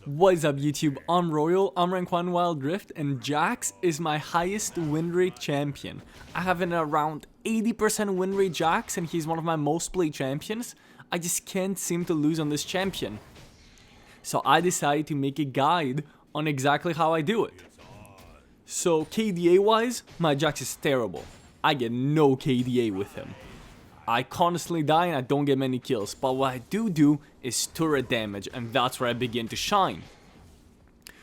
What is up YouTube, I'm Royal, I'm rank 1 Wild Rift, and Jax is my highest win rate champion. I have an around 80% win rate Jax and he's one of my most played champions. I just can't seem to lose on this champion. So I decided to make a guide on exactly how I do it. So KDA wise, my Jax is terrible. I get no KDA with him. I constantly die and I don't get many kills, but what I do is turret damage, and that's where I begin to shine.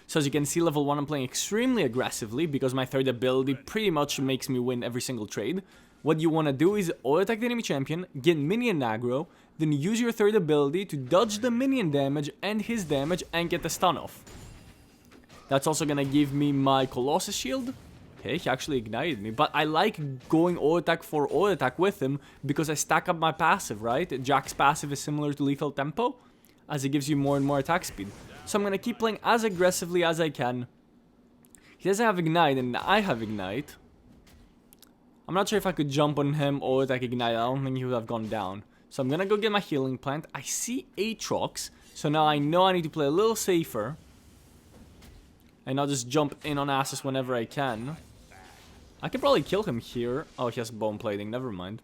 So as you can see, level 1 I'm playing extremely aggressively because my third ability pretty much makes me win every single trade. What you want to do is auto attack the enemy champion, get minion aggro, then use your third ability to dodge the minion damage and his damage and get the stun off. That's also gonna give me my Colossus shield. Okay, he actually ignited me, but I like going auto attack for auto attack with him because I stack up my passive, right? Jack's passive is similar to lethal tempo, as it gives you more and more attack speed. So I'm gonna keep playing as aggressively as I can. He doesn't have ignite and I have ignite. I'm not sure if I could jump on him or attack ignite. I don't think he would have gone down. So I'm gonna go get my healing plant. I see Aatrox, so now I know I need to play a little safer. And I'll just jump in on Assus whenever I can. I can probably kill him here. Oh, he has bone plating. Never mind.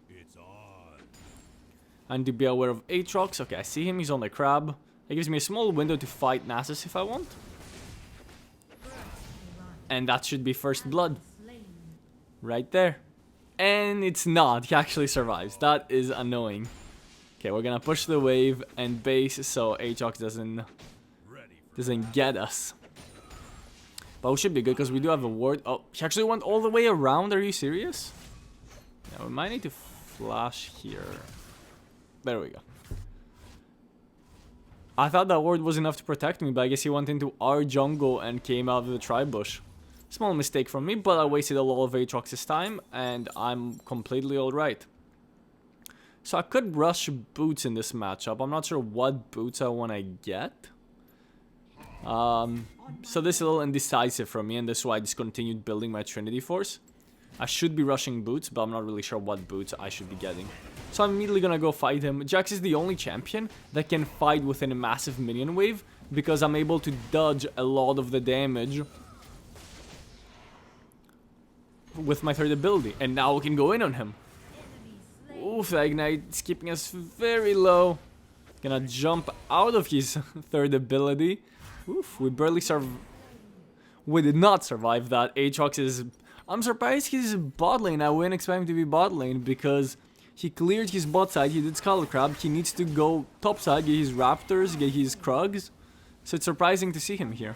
I need to be aware of Aatrox. Okay, I see him. He's on the crab. It gives me a small window to fight Nasus if I want. And that should be first blood. Right there. And it's not. He actually survives. That is annoying. Okay, we're gonna push the wave and base so Aatrox doesn't get us. But we should be good because we do have a ward. Oh, he actually went all the way around. Are you serious? Yeah, we might need to flash here. There we go. I thought that ward was enough to protect me, but I guess he went into our jungle and came out of the tri-bush. Small mistake from me, but I wasted a lot of Aatrox's time, and I'm completely alright. So I could rush boots in this matchup. I'm not sure what boots I want to get. So this is a little indecisive for me, and this is why I discontinued building my Trinity Force. I should be rushing boots, but I'm not really sure what boots I should be getting. So I'm immediately gonna go fight him. Jax is the only champion that can fight within a massive minion wave, because I'm able to dodge a lot of the damage with my third ability. And now we can go in on him. Oof, that ignite is keeping us very low. Gonna jump out of his third ability. Oof, we barely we did not survive that. Aatrox is... I'm surprised he's bot lane. I wouldn't expect him to be bot lane because he cleared his bot side. He did Skull Crab. He needs to go top side, get his Raptors, get his Krugs. So it's surprising to see him here.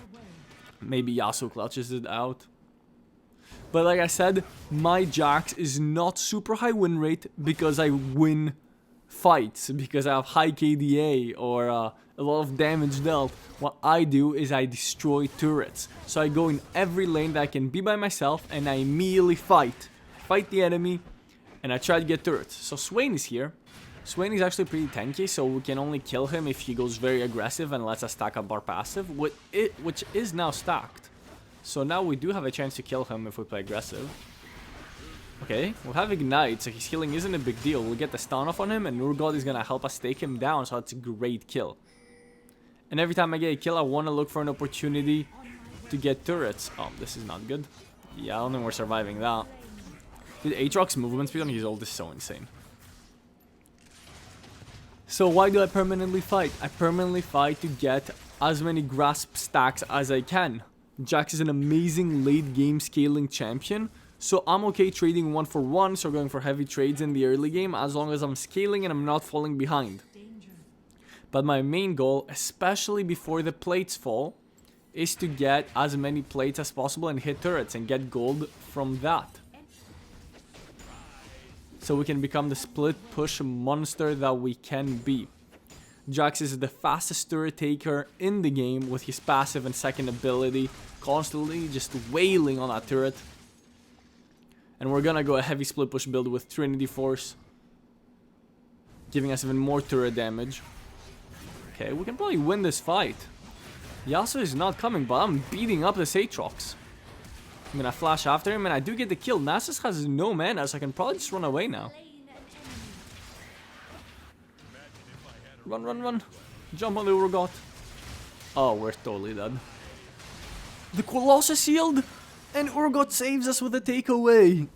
Maybe Yasuo clutches it out. But like I said, my Jax is not super high win rate because I win fights, because I have high KDA or a lot of damage dealt. What I do is I destroy turrets. So I go in every lane that I can be by myself and I immediately fight the enemy, and I try to get turrets. So Swain is here. Swain is actually pretty tanky, so we can only kill him if he goes very aggressive and lets us stack up our passive, which is now stacked. So now we do have a chance to kill him if we play aggressive. Okay, we'll have Ignite, so his healing isn't a big deal. We'll get the stun off on him, and Nurgle is gonna help us take him down, so that's a great kill. And every time I get a kill, I want to look for an opportunity to get turrets. Oh, this is not good. Yeah, I don't think we're surviving that. Dude, Aatrox's movement speed on his ult is so insane. So why do I permanently fight? I permanently fight to get as many grasp stacks as I can. Jax is an amazing late game scaling champion. So I'm okay trading 1 for 1, so going for heavy trades in the early game as long as I'm scaling and I'm not falling behind. But my main goal, especially before the plates fall, is to get as many plates as possible and hit turrets and get gold from that. So we can become the split push monster that we can be. Jax is the fastest turret taker in the game with his passive and second ability, constantly just wailing on that turret. And we're gonna go a heavy split push build with Trinity Force, giving us even more turret damage. Okay, we can probably win this fight. Yasuo is not coming, but I'm beating up this Aatrox. I'm gonna flash after him, and I do get the kill. Nasus has no mana, so I can probably just run away now. Run, run, run. Jump on the Urgot. Oh, we're totally dead. The Colossus shield! And Urgot saves us with a takeaway!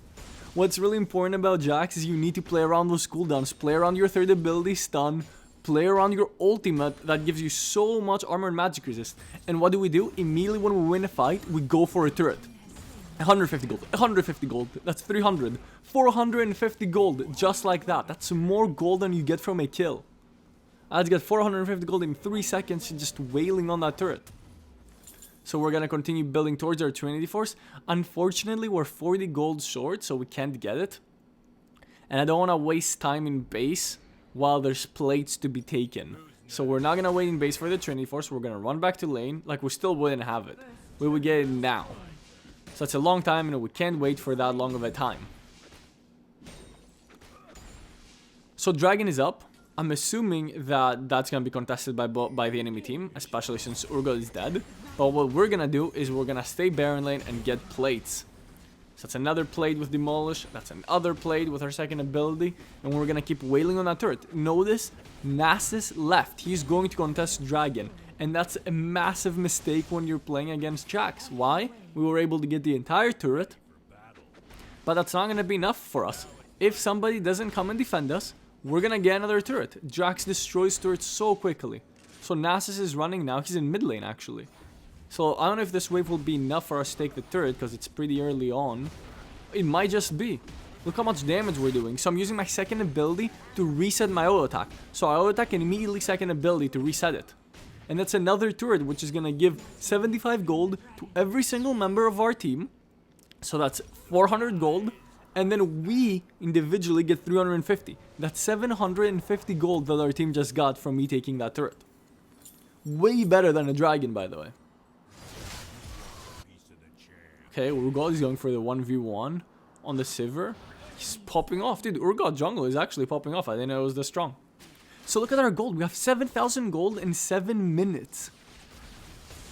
What's really important about Jax is you need to play around those cooldowns. Play around your third ability stun. Play around your ultimate that gives you so much armor and magic resist. And what do? Immediately when we win a fight, we go for a turret. 150 gold, 150 gold, that's 300. 450 gold, just like that. That's more gold than you get from a kill. I had to get 450 gold in 3 seconds just wailing on that turret. So we're gonna continue building towards our Trinity Force. Unfortunately, we're 40 gold short, so we can't get it. And I don't want to waste time in base while there's plates to be taken. So we're not gonna wait in base for the Trinity Force. We're gonna run back to lane, like we still wouldn't have it. We would get it now. So it's a long time, and we can't wait for that long of a time. So Dragon is up. I'm assuming that that's gonna be contested by the enemy team, especially since Urgot is dead. But what we're gonna do is we're gonna stay Baron lane and get plates. So that's another plate with Demolish. That's another plate with our second ability. And we're gonna keep wailing on that turret. Notice, Nasus left. He's going to contest Dragon. And that's a massive mistake when you're playing against Jax. Why? We were able to get the entire turret. But that's not gonna be enough for us. If somebody doesn't come and defend us, we're gonna get another turret. Jax destroys turrets so quickly. So Nasus is running now. He's in mid lane, actually. So I don't know if this wave will be enough for us to take the turret, because it's pretty early on. It might just be. Look how much damage we're doing. So I'm using my second ability to reset my auto attack. So I auto attack and immediately second ability to reset it. And that's another turret, which is gonna give 75 gold to every single member of our team. So that's 400 gold. And then we individually get 350. That's 750 gold that our team just got from me taking that turret. Way better than a dragon, by the way. Okay, Urgot is going for the 1v1 on the Sivir. He's popping off. Dude, Urgot jungle is actually popping off. I didn't know it was this strong. So look at our gold. We have 7,000 gold in 7 minutes.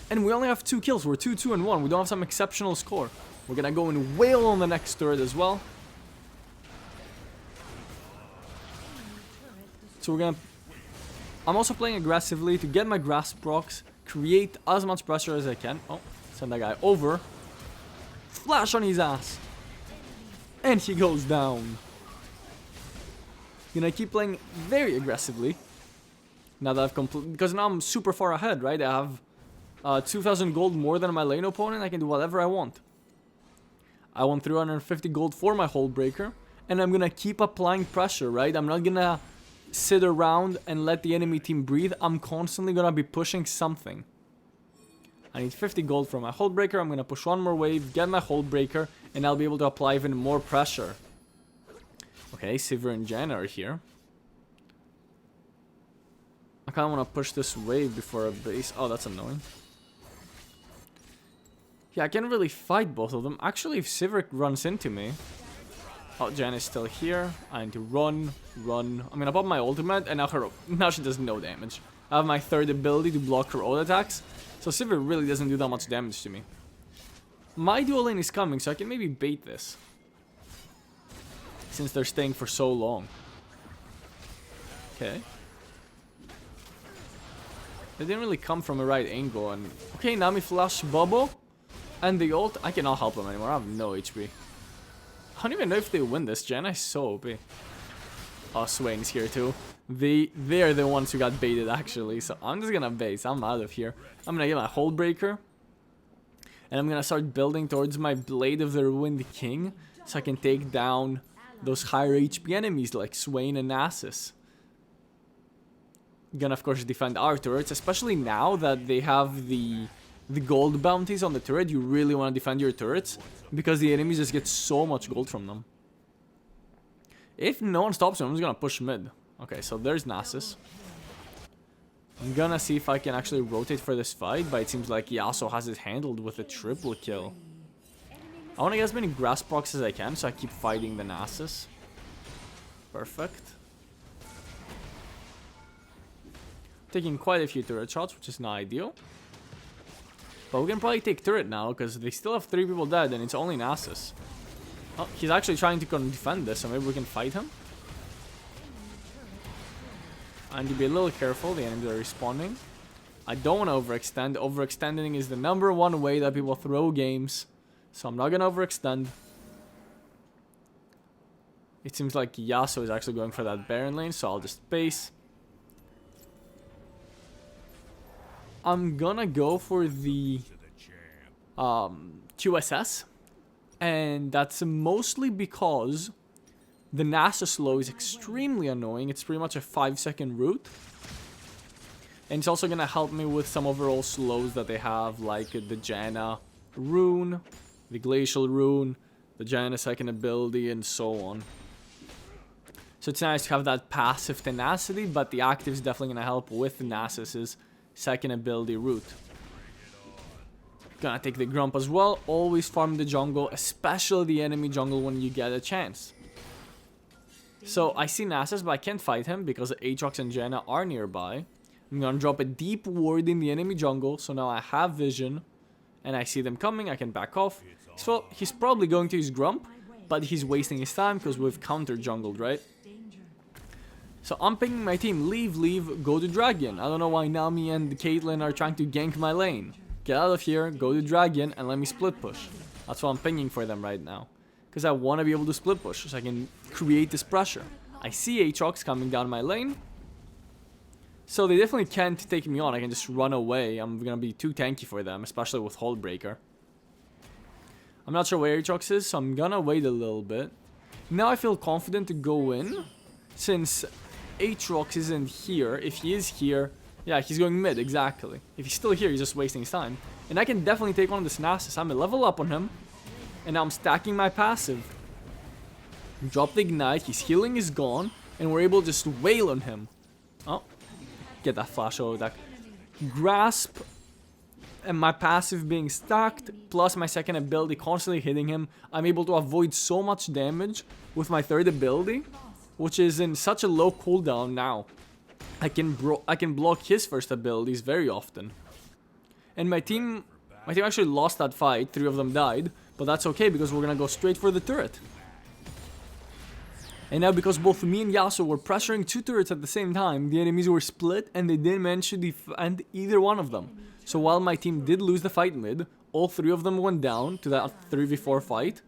And we only have 2 kills. We're 2, 2, and 1. We don't have some exceptional score. We're gonna go and wail on the next turret as well. So we're gonna... I'm also playing aggressively to get my grasp procs, create as much pressure as I can. Oh, send that guy over. Flash on his ass. And he goes down. Gonna keep playing very aggressively. Now that I've completed... Because now I'm super far ahead, right? I have 2,000 gold more than my lane opponent. I can do whatever I want. I want 350 gold for my hold breaker. And I'm gonna keep applying pressure, right? I'm not gonna sit around and let the enemy team breathe. I'm constantly gonna be pushing something. I need 50 gold for my hold breaker. I'm gonna push one more wave, get my hold breaker, and I'll be able to apply even more pressure. Okay, Sivir and Jan are here. I kinda wanna push this wave before a base. Oh, that's annoying. Yeah, I can't really fight both of them. Actually, if Sivir runs into me... Oh, Jan is still here. I need to run. I'm gonna pop my ultimate, and now she does no damage. I have my third ability to block her ult attacks. So Sivir really doesn't do that much damage to me. My dual lane is coming, so I can maybe bait this. Since they're staying for so long. Okay. They didn't really come from the right angle. And okay, Nami flash bubble. And the ult, I cannot help them anymore. I have no HP. I don't even know if they win this. Janna is so OP. Oh, Swain's here too. They're the ones who got baited actually. So I'm just gonna base. I'm out of here. I'm gonna get my hold breaker. And I'm gonna start building towards my Blade of the Ruined King. So I can take down those higher HP enemies like Swain and Nasus. Gonna of course defend our turrets. Especially now that they have the gold bounties on the turret. You really want to defend your turrets. Because the enemies just get so much gold from them. If no one stops him, I'm just gonna push mid. Okay, so there's Nasus. I'm gonna see if I can actually rotate for this fight, but it seems like Yasuo has it handled with a triple kill. I want to get as many grasp procs as I can, so I keep fighting the Nasus. Perfect. Taking quite a few turret shots, which is not ideal. But we can probably take turret now, because they still have 3 people dead, and it's only Nasus. Oh, he's actually trying to defend this, so maybe we can fight him. I need to be a little careful, the enemies are respawning. I don't want to overextend. Overextending is the #1 way that people throw games. So I'm not going to overextend. It seems like Yasuo is actually going for that Baron lane, so I'll just space. I'm gonna go for the QSS. And that's mostly because the NASA slow is extremely annoying. It's pretty much a 5-second route. And it's also gonna help me with some overall slows that they have, like the Janna rune, the Glacial rune, the Janna second ability, and so on. So it's nice to have that passive tenacity, but the active is definitely gonna help with Nasus's second ability route. Gonna take the Grump as well. Always farm the jungle, especially the enemy jungle when you get a chance. So I see Nasus, but I can't fight him because Aatrox and Janna are nearby. I'm gonna drop a deep ward in the enemy jungle, so now I have vision. And I see them coming, I can back off. So he's probably going to use Grump, but he's wasting his time because we've counter jungled, right? So I'm picking my team, leave, go to Dragon. I don't know why Nami and Caitlyn are trying to gank my lane. Get out of here, go to Dragon, and let me split push. That's what I'm pinging for them right now. Because I want to be able to split push, so I can create this pressure. I see Aatrox coming down my lane. So they definitely can't take me on, I can just run away. I'm going to be too tanky for them, especially with Hullbreaker. I'm not sure where Aatrox is, so I'm going to wait a little bit. Now I feel confident to go in, since Aatrox isn't here. If he is here, yeah, he's going mid, exactly. If he's still here, he's just wasting his time. And I can definitely take on this Nasus. I'm a level up on him. And now I'm stacking my passive. Drop the Ignite, his healing is gone. And we're able to just wail on him. Oh, get that flash over that. Grasp. And my passive being stacked, plus my second ability constantly hitting him. I'm able to avoid so much damage with my third ability, which is in such a low cooldown now. I can block his first abilities very often. And my team actually lost that fight. 3 of them died, but that's okay because we're gonna go straight for the turret. And now because both me and Yasuo were pressuring 2 turrets at the same time, the enemies were split and they didn't manage to defend either one of them. So while my team did lose the fight mid, all 3 of them went down to that 3v4 fight.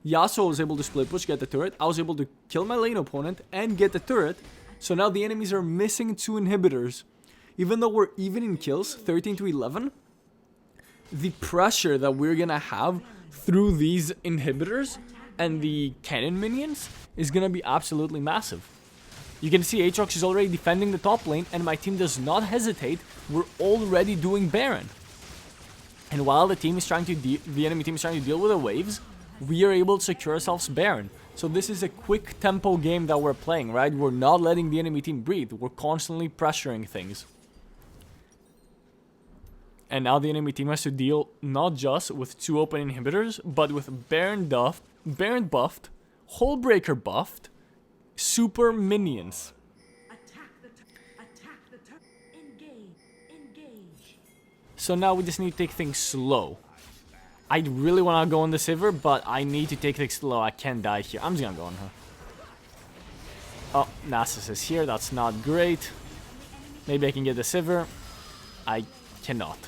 Yasuo was able to split push, get the turret. I was able to kill my lane opponent and get the turret. So now the enemies are missing 2 inhibitors. Even though we're even in kills, 13 to 11, the pressure that we're gonna have through these inhibitors and the cannon minions is gonna be absolutely massive. You can see Aatrox is already defending the top lane and my team does not hesitate. We're already doing Baron. And while the enemy team is trying to deal with the waves, we are able to secure ourselves Baron. So this is a quick tempo game that we're playing, right? We're not letting the enemy team breathe. We're constantly pressuring things. And now the enemy team has to deal not just with 2 open inhibitors, but with Baron buffed, Hullbreaker buffed, super minions. So now we just need to take things slow. I really want to go on the Sivir, but I need to take things slow. I can't die here. I'm just going to go on her. Oh, Nasus is here. That's not great. Maybe I can get the Sivir. I cannot.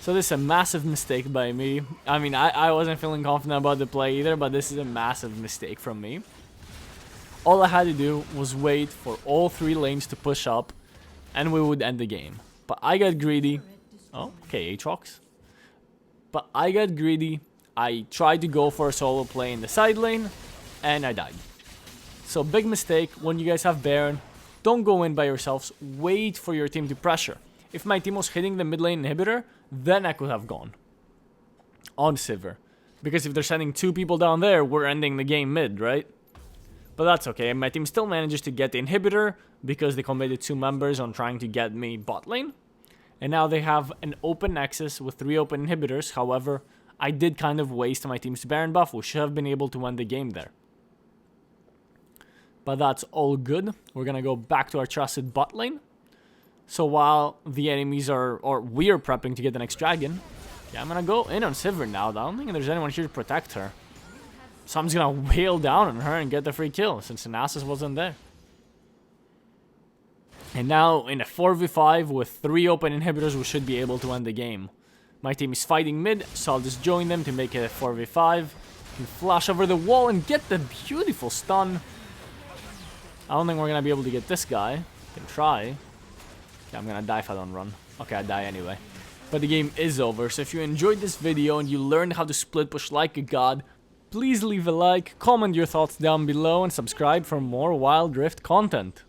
So this is a massive mistake by me. I mean, I wasn't feeling confident about the play either, but this is a massive mistake from me. All I had to do was wait for all 3 lanes to push up, and we would end the game. But I got greedy. Oh, okay, Aatrox. But I got greedy. I tried to go for a solo play in the side lane, and I died. So big mistake. When you guys have Baron, don't go in by yourselves. Wait for your team to pressure. If my team was hitting the mid lane inhibitor, then I could have gone on Sivir. Because if they're sending 2 people down there, we're ending the game mid, right? But that's okay. My team still manages to get the inhibitor because they committed 2 members on trying to get me bot lane. And now they have an open nexus with 3 open inhibitors. However, I did kind of waste my team's Baron buff. We should have been able to win the game there. But that's all good. We're going to go back to our trusted bot lane. So while the enemies are, or we are prepping to get the next dragon, yeah, I'm going to go in on Sivir now. I don't think there's anyone here to protect her. So I'm just going to wail down on her and get the free kill since Nasus wasn't there. And now in a 4v5 with 3 open inhibitors, we should be able to end the game. My team is fighting mid, so I'll just join them to make it a 4v5. And flash over the wall and get the beautiful stun. I don't think we're gonna be able to get this guy. Can try. Okay, I'm gonna die if I don't run. Okay, I die anyway. But the game is over, so if you enjoyed this video and you learned how to split push like a god, please leave a like, comment your thoughts down below, and subscribe for more Wild Rift content.